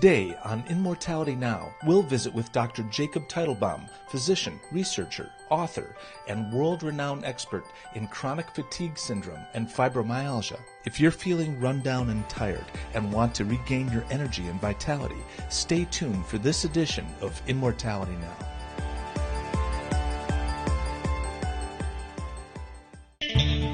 Today on Immortality Now, we'll visit with Dr. Jacob Teitelbaum, physician, researcher, author, and world-renowned expert in chronic fatigue syndrome and fibromyalgia. If you're feeling run down and tired and want to regain your energy and vitality, stay tuned for this edition of Immortality Now.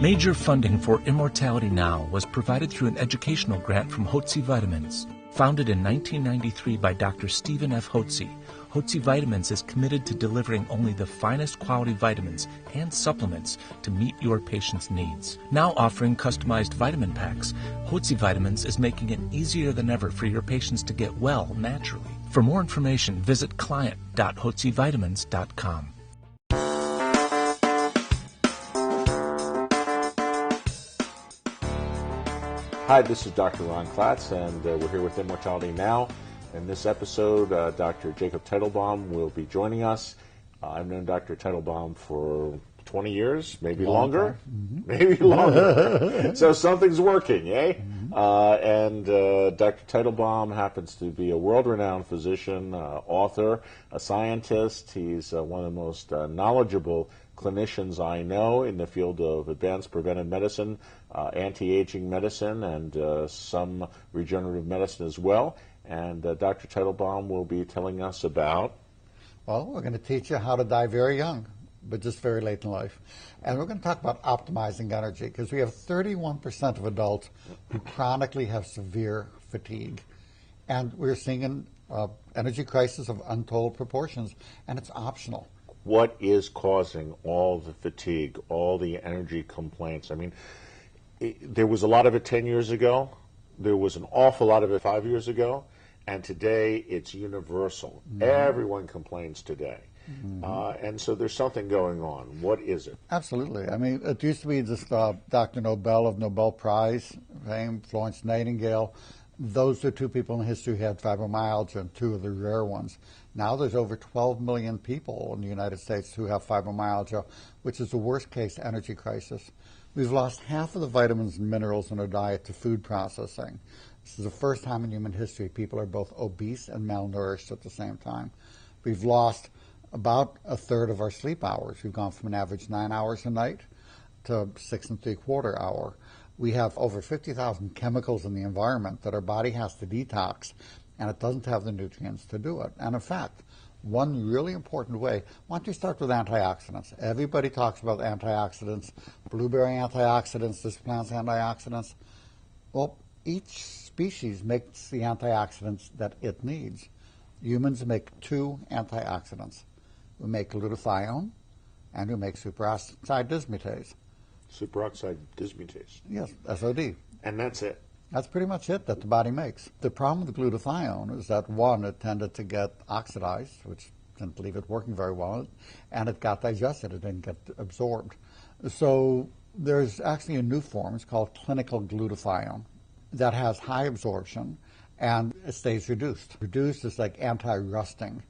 Major funding for Immortality Now was provided through an educational grant from Hotze Vitamins. Founded in 1993 by Dr. Stephen F. Hotze, Hotze Vitamins is committed to delivering only the finest quality vitamins and supplements to meet your patient's needs. Now offering customized vitamin packs, Hotze Vitamins is making it easier than ever for your patients to get well naturally. For more information, visit client.hotzevitamins.com. Hi, this is Dr. Ron Klatz, and we're here with Immortality Now. In this episode, Dr. Jacob Teitelbaum will be joining us. I've known Dr. Teitelbaum for 20 years, maybe longer. Maybe longer. So something's working, eh? And Dr. Teitelbaum happens to be a world-renowned physician, author, a scientist. He's one of the most knowledgeable clinicians I know in the field of advanced preventive medicine, anti-aging medicine, and some regenerative medicine as well. And Dr. Teitelbaum will be telling us about... Well, we're going to teach you how to die very young, but just very late in life. And we're going to talk about optimizing energy, because we have 31% of adults who chronically have severe fatigue. And we're seeing an energy crisis of untold proportions, and it's optional. What is causing all the fatigue, all the energy complaints? I mean, there was a lot of it 10 years ago. There was an awful lot of it 5 years ago. And today, it's universal. Everyone complains today. And so there's something going on. What is it? Absolutely. I mean, it used to be just Dr. Nobel of Nobel Prize fame, Florence Nightingale. Those are two people in history who had fibromyalgia, and two of the rare ones. Now there's over 12 million people in the United States who have fibromyalgia, which is the worst case energy crisis. We've lost half of the vitamins and minerals in our diet to food processing. This is the first time in human history people are both obese and malnourished at the same time. We've lost about a third of our sleep hours. We've gone from an average 9 hours a night to 6 3/4 hours. We have over 50,000 chemicals in the environment that our body has to detox, and it doesn't have the nutrients to do it. And in fact, one really important way, why don't you start with antioxidants? Everybody talks about antioxidants, blueberry antioxidants, this plant's antioxidants. Well, each species makes the antioxidants that it needs. Humans make two antioxidants. We make glutathione, and we make superoxide dismutase. Superoxide dismutase. Yes, SOD. And that's it. That's pretty much it that the body makes. The problem with the glutathione is that, one, it tended to get oxidized, which didn't leave it working very well, and it got digested. It didn't get absorbed. So there's actually a new form. It's called clinical glutathione that has high absorption, and it stays reduced. Reduced is like anti-rusting,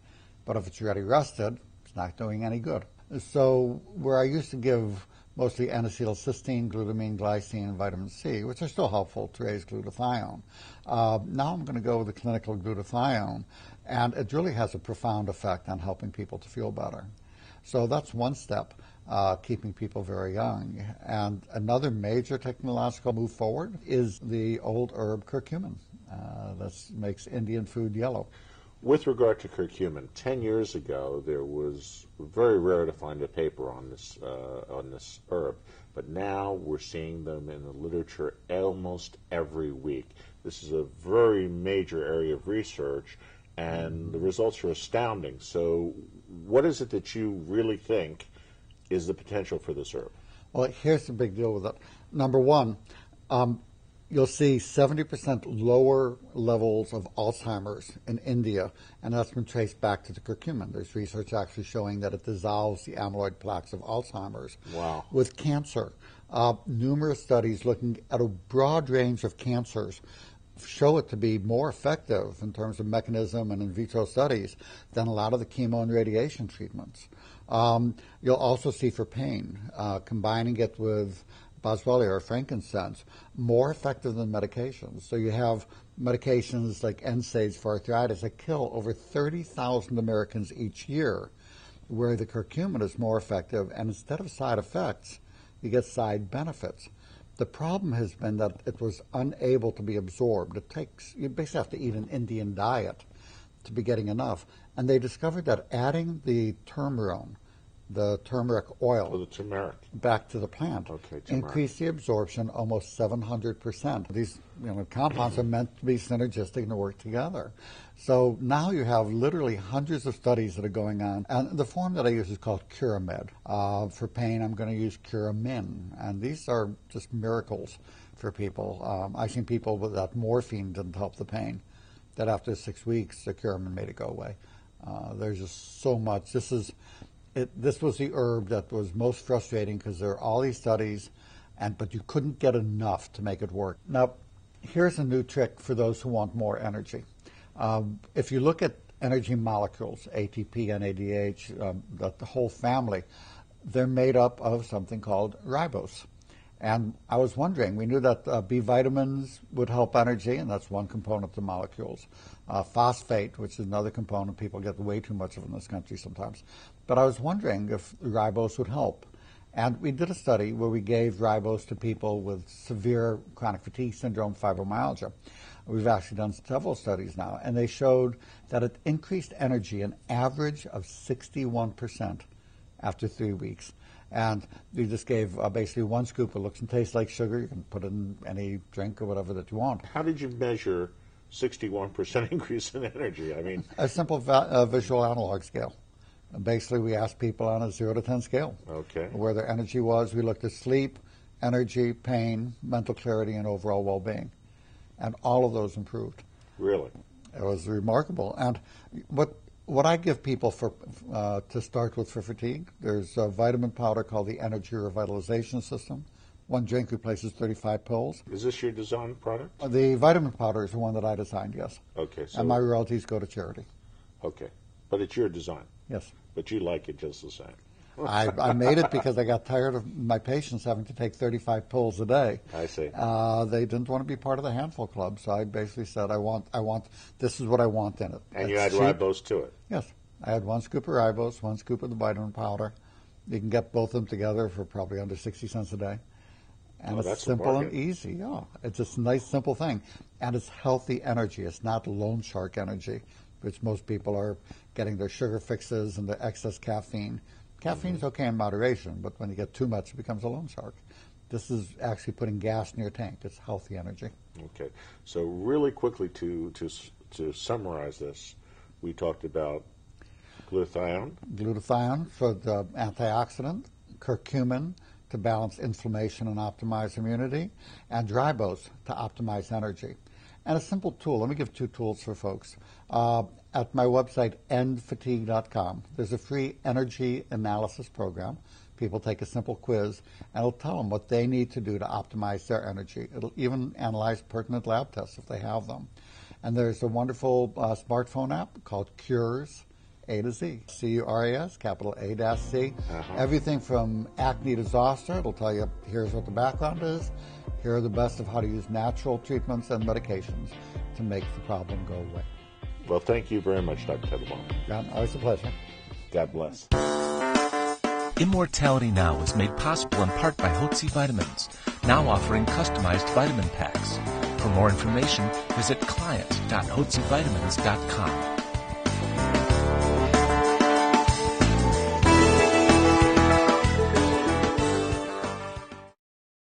but if it's already rusted, it's not doing any good. So where I used to give mostly N-acetylcysteine, glutamine, glycine, and vitamin C, which are still helpful to raise glutathione. Now I'm going to go with the clinical glutathione, and it really has a profound effect on helping people to feel better. So that's one step, keeping people very young. And another major technological move forward is the old herb curcumin that makes Indian food yellow. With regard to curcumin, 10 years ago, there was very rare to find a paper on this herb, but now we're seeing them in the literature almost every week. This is a very major area of research, and the results are astounding. So what is it that you really think is the potential for this herb? Well, here's the big deal with it. Number one, you'll see 70% lower levels of Alzheimer's in India, and that's been traced back to the curcumin. There's research actually showing that it dissolves the amyloid plaques of Alzheimer's. Wow. With cancer, numerous studies looking at a broad range of cancers show it to be more effective in terms of mechanism and in vitro studies than a lot of the chemo and radiation treatments. You'll also see for pain, combining it with boswellia or frankincense, more effective than medications. So you have medications like NSAIDs for arthritis that kill over 30,000 Americans each year, where the curcumin is more effective, and instead of side effects, you get side benefits. The problem has been that it was unable to be absorbed. You basically have to eat an Indian diet to be getting enough. And they discovered that adding the turmeric oil, the turmeric, back to the plant, increased the absorption almost 700%. These compounds are meant to be synergistic and to work together. So now you have literally hundreds of studies that are going on. And the form that I use is called Curamed. For pain, I'm going to use Curamin. And these are just miracles for people. I've seen people that morphine didn't help the pain, that after 6 weeks, the Curamin made it go away. There's just so much. This was the herb that was most frustrating because there are all these studies, but you couldn't get enough to make it work. Now, here's a new trick for those who want more energy. If you look at energy molecules, ATP, NADH, the whole family, they're made up of something called ribose. And I was wondering, we knew that B vitamins would help energy, and that's one component of the molecules. Phosphate, which is another component, people get way too much of in this country sometimes. But I was wondering if ribose would help. And we did a study where we gave ribose to people with severe chronic fatigue syndrome, fibromyalgia. We've actually done several studies now, and they showed that it increased energy an average of 61% after 3 weeks. And we just gave basically 1 scoop. It looks and tastes like sugar. You can put it in any drink or whatever that you want. How did you measure 61% increase in energy? I mean, a simple visual analog scale. Basically, we asked people on a 0 to 10 scale where their energy was. We looked at sleep, energy, pain, mental clarity, and overall well-being. And all of those improved. Really? It was remarkable. And what I give people to start with for fatigue, there's a vitamin powder called the Energy Revitalization System. 1 drink replaces 35 pills. Is this your design product? The vitamin powder is the one that I designed, yes. Okay. So and my royalties go to charity. Okay. But it's your design? Yes. But you like it just the same? I made it because I got tired of my patients having to take 35 pills a day. I see. They didn't want to be part of the handful club, so I basically said, this is what I want in it. And you add ribose to it? Yes. I had 1 scoop of ribose, 1 scoop of the vitamin powder. You can get both of them together for probably under 60 cents a day. And it's simple and easy. Yeah. It's just a nice, simple thing. And it's healthy energy. It's not loan shark energy, which most people are getting their sugar fixes and their excess caffeine. Caffeine is okay in moderation, but when you get too much, it becomes a loan shark. This is actually putting gas in your tank. It's healthy energy. Okay. So really quickly to summarize this, we talked about glutathione. Glutathione for the antioxidant, curcumin to balance inflammation and optimize immunity, and ribose to optimize energy. And a simple tool, let me give 2 tools for folks. At my website, endfatigue.com, there's a free energy analysis program. People take a simple quiz, and it'll tell them what they need to do to optimize their energy. It'll even analyze pertinent lab tests if they have them. And there's a wonderful smartphone app called Cures, A to Z, C-U-R-A-S, capital A-C. Everything from acne to zoster. It'll tell you, here's what the background is. Here are the best of how to use natural treatments and medications to make the problem go away. Well, thank you very much, Dr. Teitelbaum. John, always a pleasure. God bless. Immortality Now is made possible in part by Hotze Vitamins, now offering customized vitamin packs. For more information, visit client.hotzevitamins.com.